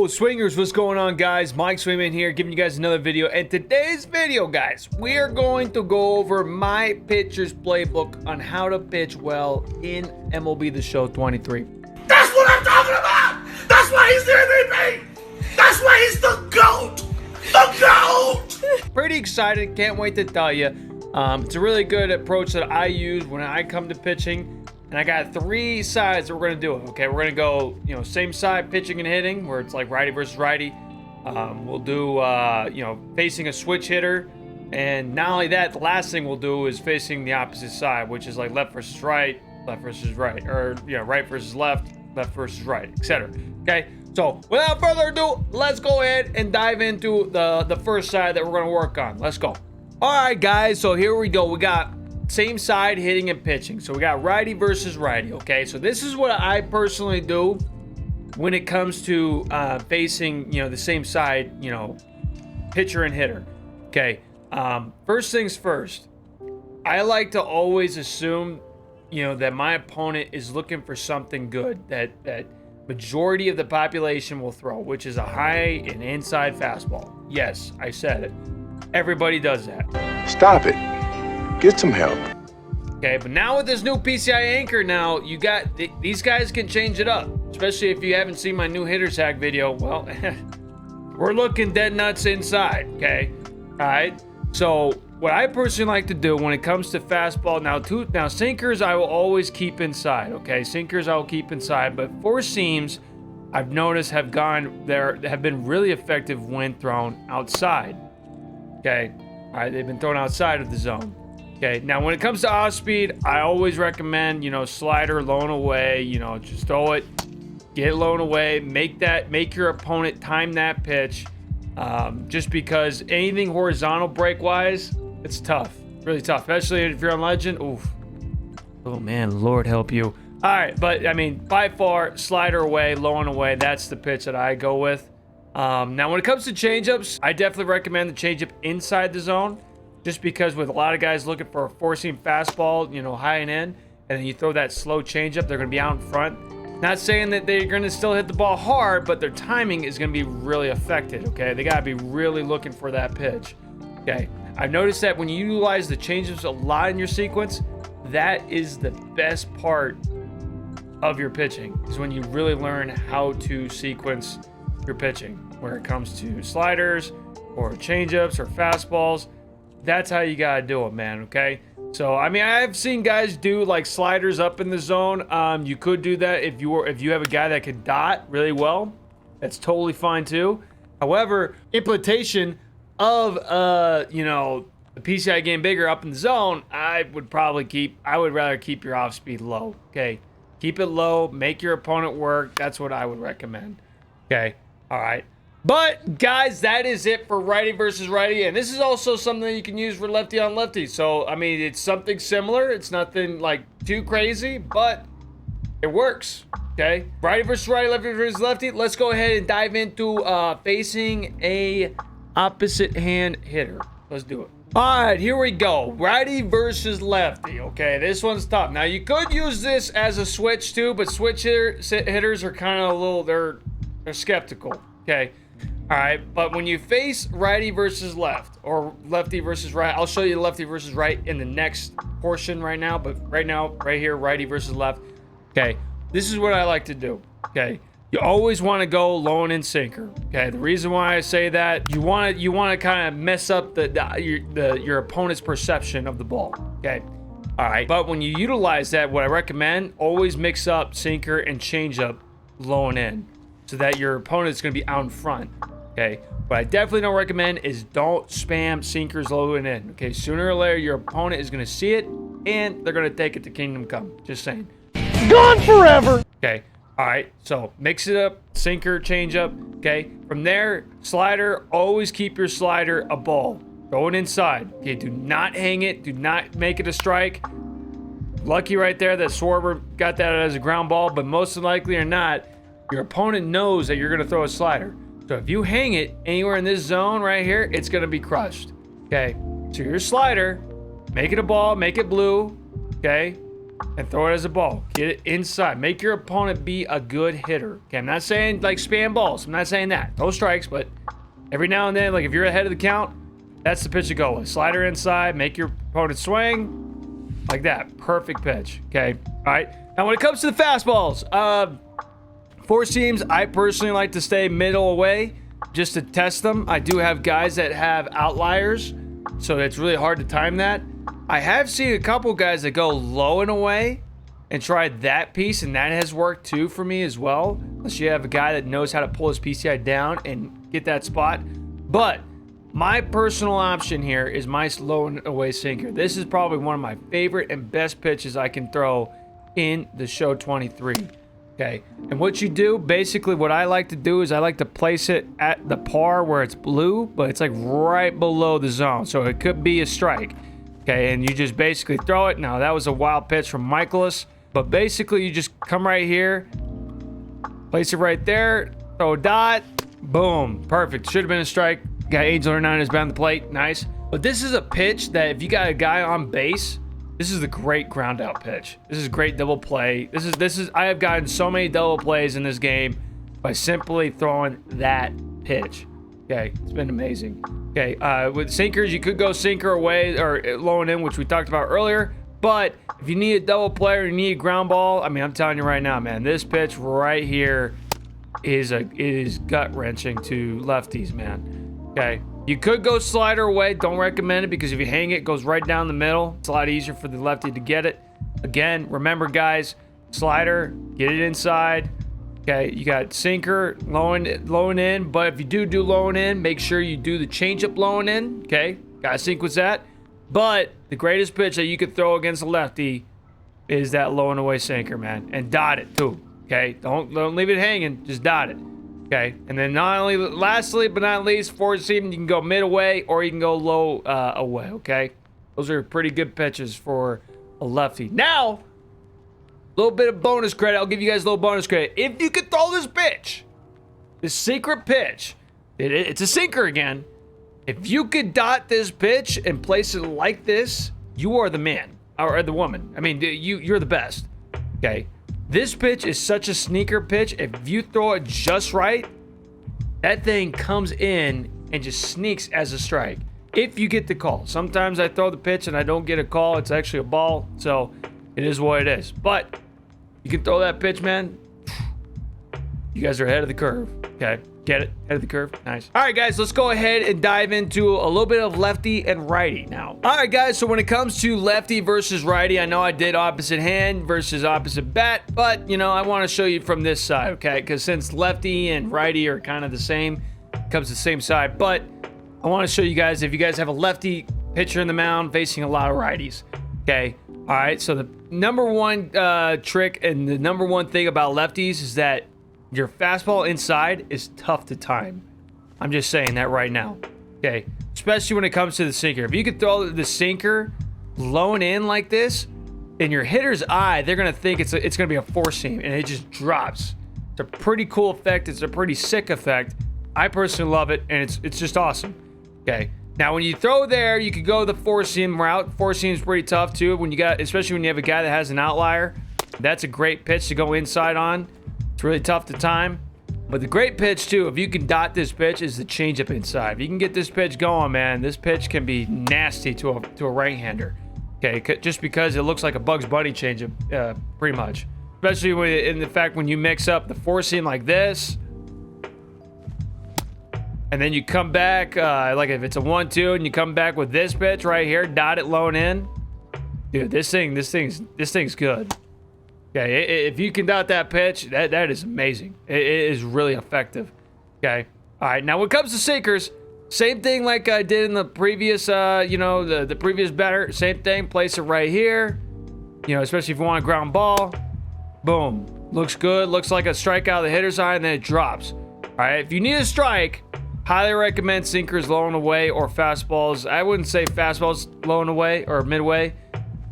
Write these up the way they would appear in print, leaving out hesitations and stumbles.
Yo, swingers, what's going on, guys? Mike Swingman here, giving you guys another video. And today's video, guys, we are going to go over my pitcher's playbook on how to pitch well in MLB The Show 23. That's what I'm talking about! That's why he's the MVP! That's why he's the GOAT! The GOAT! Pretty excited, can't wait to tell you. It's a really good approach that I use when I come to pitching. And I got three sides that we're going to do it. Okay, we're going to go, same side, pitching and hitting, where it's like righty versus righty. We'll do, facing a switch hitter. And not only that, the last thing we'll do is facing the opposite side, which is like left versus right, or, right versus left versus right, etc. Okay, so without further ado, let's go ahead and dive into the first side that we're going to work on. Let's go. All right, guys, so here we go. We got same side hitting and pitching. So we got righty versus righty. Okay, so this is what I personally do when it comes to facing the same side, pitcher and hitter. Okay, first things first, I like to always assume that my opponent is looking for something good that majority of the population will throw, which is a high and inside fastball. Yes, I said it. Everybody does that. Stop it. Get some help. Okay, but now with this new PCI anchor, now you got these guys can change it up, especially if you haven't seen my new hitters hack video. Well, we're looking dead nuts inside. Okay, all right. So what I personally like to do when it comes to fastball, now sinkers I will always keep inside. Okay, sinkers I will keep inside, but four seams I've noticed have been really effective when thrown outside. Okay, all right, they've been thrown outside of the zone. Okay, now when it comes to off speed, I always recommend, slider, low and away, just throw it, get it low and away, make your opponent time that pitch. Just because anything horizontal break wise, it's tough, really tough, especially if you're on legend. Oof. Oh man, Lord help you. All right, but I mean, by far, slider away, low and away, that's the pitch that I go with. Now when it comes to changeups, I definitely recommend the changeup inside the zone. Just because with a lot of guys looking for a four-seam fastball, high and in, and then you throw that slow changeup, they're going to be out in front. Not saying that they're going to still hit the ball hard, but their timing is going to be really affected, okay? They got to be really looking for that pitch, okay? I've noticed that when you utilize the changeups a lot in your sequence, that is the best part of your pitching, is when you really learn how to sequence your pitching, where it comes to sliders or changeups or fastballs. That's how you gotta do it, man. Okay, so I mean, I've seen guys do like sliders up in the zone. You could do that if you have a guy that could dot really well. That's totally fine too. However, implementation of the PCI game bigger up in the zone, I would rather keep your off speed low. Okay, keep it low, make your opponent work. That's what I would recommend. Okay, all right. But guys, that is it for righty versus righty, and this is also something that you can use for lefty on lefty. So I mean, it's something similar. It's nothing like too crazy, but it works. Okay, righty versus righty, lefty versus lefty. Let's go ahead and dive into facing a opposite hand hitter. Let's do it. All right, here we go. Righty versus lefty. Okay, this one's tough. Now you could use this as a switch too, but switch hitters are kind of they're skeptical. Okay. All right, but when you face righty versus left or lefty versus right, I'll show you lefty versus right in the next portion right now, but right now, right here, righty versus left. Okay, this is what I like to do. Okay, you always want to go low and in sinker. Okay, the reason why I say that, you want to kind of mess up your opponent's perception of the ball. Okay, all right, but when you utilize that, what I recommend, always mix up sinker and changeup low and in, so that your opponent's going to be out in front. Okay, what I definitely don't recommend is don't spam sinkers low and in. Okay, sooner or later your opponent is going to see it and they're going to take it to kingdom come. Just saying. Gone forever. Okay, all right, so mix it up, sinker, change up. Okay, from there, slider, always keep your slider a ball. Throw it inside. Okay, do not hang it, do not make it a strike. Lucky right there that Swarber got that as a ground ball, but most likely or not, your opponent knows that you're going to throw a slider. So if you hang it anywhere in this zone right here, it's going to be crushed. Okay, so your slider, make it a ball, make it blue. Okay, and throw it as a ball. Get it inside. Make your opponent be a good hitter. Okay, I'm not saying like spam balls. I'm not saying that. No strikes, but every now and then, like if you're ahead of the count, that's the pitch to go with. Slider inside, make your opponent swing. Like that. Perfect pitch. Okay. All right. Now when it comes to the fastballs, four seams, I personally like to stay middle away just to test them. I do have guys that have outliers, so it's really hard to time that. I have seen a couple guys that go low and away and try that piece, and that has worked too for me as well. Unless you have a guy that knows how to pull his PCI down and get that spot. But my personal option here is my low and away sinker. This is probably one of my favorite and best pitches I can throw in the Show 23. Okay, and what you do, basically what I like to do is I like to place it at the par where it's blue, but it's like right below the zone. So it could be a strike. Okay, and you just basically throw it. Now, that was a wild pitch from Michaelis, but basically you just come right here, place it right there, throw a dot, boom, perfect. Should have been a strike. Got Angel 9 is behind the plate, nice. But this is a pitch that if you got a guy on base, this is the great ground out pitch. This is great double play. This is I have gotten so many double plays in this game by simply throwing that pitch. Okay, it's been amazing. Okay, with sinkers, you could go sinker away or low and in, which we talked about earlier. But if you need a double play or you need a ground ball, I mean, I'm telling you right now, man, this pitch right here is gut wrenching to lefties, man. Okay, you could go slider away. Don't recommend it because if you hang it, it goes right down the middle. It's a lot easier for the lefty to get it. Again, remember, guys, slider, get it inside. Okay, you got sinker, low and in, but if you do low and in, make sure you do the changeup low and in. Okay, gotta sequence that. But the greatest pitch that you could throw against a lefty is that low and away sinker, man, and dot it too. Okay, don't leave it hanging, just dot it. Okay, and then lastly but not least, four seam, you can go mid away or you can go low away. Okay, those are pretty good pitches for a lefty. Now, little bit of bonus credit. I'll give you guys a little bonus credit. If you could throw this pitch, this secret pitch, it's a sinker again. If you could dot this pitch and place it like this, you are the man or the woman. I mean, you're the best. Okay, this pitch is such a sneaker pitch. If you throw it just right, that thing comes in and just sneaks as a strike. If you get the call. Sometimes I throw the pitch and I don't get a call. It's actually a ball. So it is what it is. But you can throw that pitch, man. You guys are ahead of the curve. Okay. Get it? Ahead of the curve. Nice. All right, guys. Let's go ahead and dive into a little bit of lefty and righty now. All right, guys. So when it comes to lefty versus righty, I know I did opposite hand versus opposite bat. But, you know, I want to show you from this side, okay? Because since lefty and righty are kind of the same, it comes to the same side. But I want to show you guys if you guys have a lefty pitcher in the mound facing a lot of righties. Okay. All right. So the number one trick and the number one thing about lefties is that your fastball inside is tough to time. I'm just saying that right now. Okay. Especially when it comes to the sinker. If you could throw the sinker low and in like this, in your hitter's eye, they're going to think it's going to be a four seam and it just drops. It's a pretty cool effect. It's a pretty sick effect. I personally love it and it's just awesome. Okay. Now, when you throw there, you could go the four seam route. Four seam is pretty tough too. Especially when you have a guy that has an outlier, that's a great pitch to go inside on. It's really tough to time. But the great pitch too, if you can dot this pitch, is the changeup inside. If you can get this pitch going, man, this pitch can be nasty to a right-hander. Okay, just because it looks like a Bugs Bunny changeup, pretty much. Especially in the fact when you mix up the four seam like this. And then you come back, like if it's a 1-2 and you come back with this pitch right here, dot it low and in. Dude, this thing's good. Okay, if you can dot that pitch, that is amazing. It is really effective. Okay. All right, now when it comes to sinkers, same thing like I did in the previous, the previous batter. Same thing, place it right here. You know, especially if you want a ground ball. Boom. Looks good. Looks like a strikeout of the hitter's eye, and then it drops. All right, if you need a strike, highly recommend sinkers low and away or fastballs. I wouldn't say fastballs low and away or midway.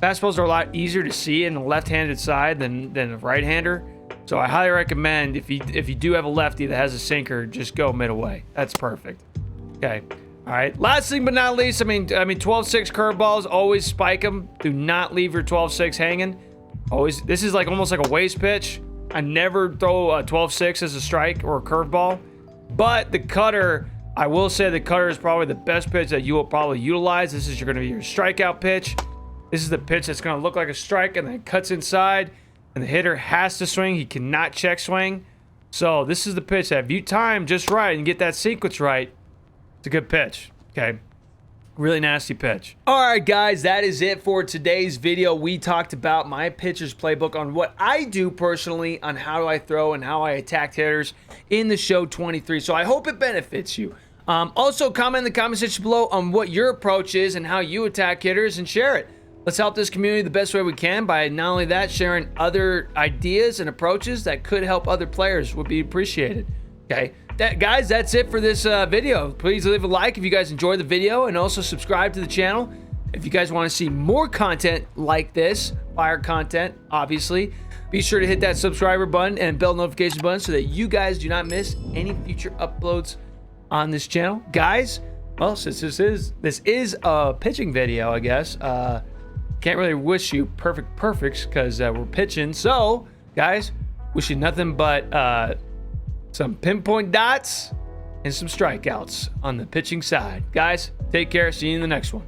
Fastballs are a lot easier to see in the left-handed side than a right-hander. So I highly recommend if you do have a lefty that has a sinker, just go mid-away. That's perfect. Okay. All right. Last thing but not least, I mean 12-6 curveballs, always spike them. Do not leave your 12-6 hanging. Always, this is like almost like a waist pitch. I never throw a 12-6 as a strike or a curveball. But the cutter, I will say the cutter is probably the best pitch that you will probably utilize. This is going to be your strikeout pitch. This is the pitch that's going to look like a strike and then it cuts inside. And the hitter has to swing. He cannot check swing. So this is the pitch that if you time just right and get that sequence right, it's a good pitch. Okay. Really nasty pitch. All right, guys, that is it for today's video. We talked about my pitcher's playbook on what I do personally on how do I throw and how I attack hitters in the show 23. So I hope it benefits you. Also, comment in the comment section below on what your approach is and how you attack hitters and share it. Let's help this community the best way we can by not only that, sharing other ideas and approaches that could help other players would be appreciated. Okay. Guys, that's it for this video. Please leave a like if you guys enjoyed the video and also subscribe to the channel if you guys want to see more content like this, fire content, obviously. Be sure to hit that subscriber button and bell notification button so that you guys do not miss any future uploads on this channel. Guys, well, since this is a pitching video, I guess, can't really wish you perfects because we're pitching. So, guys, wish you nothing but some pinpoint dots and some strikeouts on the pitching side. Guys, take care. See you in the next one.